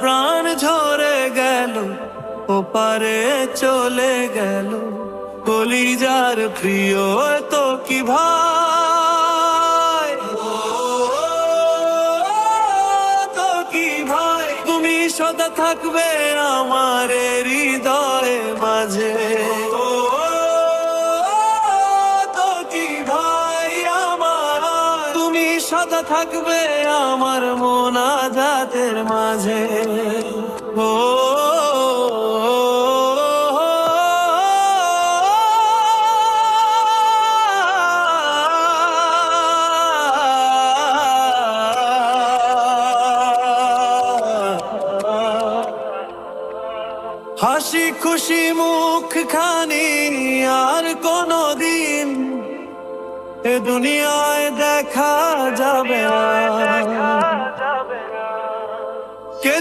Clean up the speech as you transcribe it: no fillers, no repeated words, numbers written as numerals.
প্রাণ ঝরে গেল, ওপারে চলে গেল কলিজার প্রিয় তো কি ভাই, তো কি ভাই, তুমি সদা থাকবে আমার হৃদয়ে মাঝে। তো কি ভাই আমার, তুমি সদা থাকবে আমার মোনাজাতের মাঝে। ও হাসি খুশি মুখ খানি আর কোনদিন এ দুনিয়ায় দেখা যাবে না।